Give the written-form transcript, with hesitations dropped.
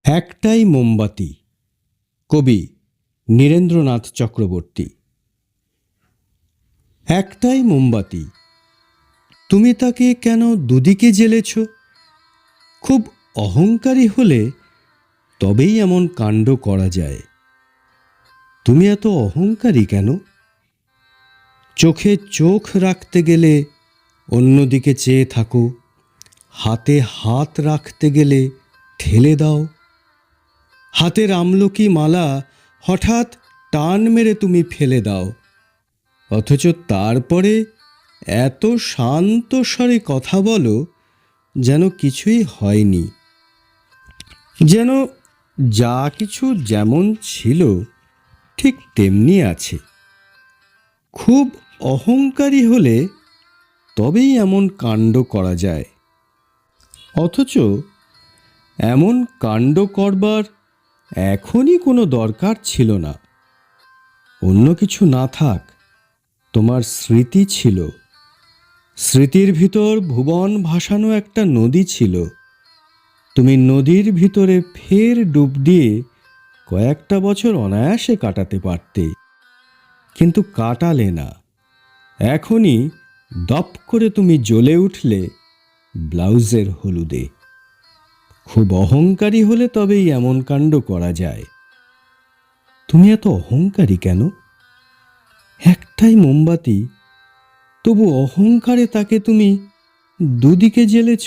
একটাই মোমবাতি। কবি নীরেন্দ্রনাথ চক্রবর্তী। একটাই মোমবাতি, তুমি তাকে কেন দুদিকে জ্বেলেছ? খুব অহংকারী হলে তবেই এমন কাণ্ড করা যায়। তুমি এত অহংকারী কেন? চোখে চোখ রাখতে গেলে অন্যদিকে চেয়ে থাকো, হাতে হাত রাখতে গেলে ঠেলে দাও। হাতের আমলকি মালা হঠাৎ টান মেরে তুমি ফেলে দাও, অথচ তারপরে এত শান্ত স্বরে কথা বলো যেন কিছুই হয়নি, যেন যা কিছু যেমন ছিল ঠিক তেমনি আছে। খুব অহংকারী হলে তবেই এমন কাণ্ড করা যায়, অথচ এমন কাণ্ড করবার এখনই কোনো দরকার ছিল না। অন্য কিছু না থাক, তোমার স্মৃতি ছিল। স্মৃতির ভিতর ভুবন ভাসানো একটা নদী ছিল। তুমি নদীর ভিতরে ফের ডুব দিয়ে কয়েকটা বছর অনায়াসে কাটাতে পারতে, কিন্তু কাটালে না। এখনই দপ করে তুমি জ্বলে উঠলে ব্লাউজের হলুদে। খুব অহংকারী হলে তবেই এমন কাণ্ড করা যায়। তুমি এত অহংকারী কেন? একটাই মোমবাতি, তবু অহংকারে তাকে তুমি দুদিকে জ্বেলেছ।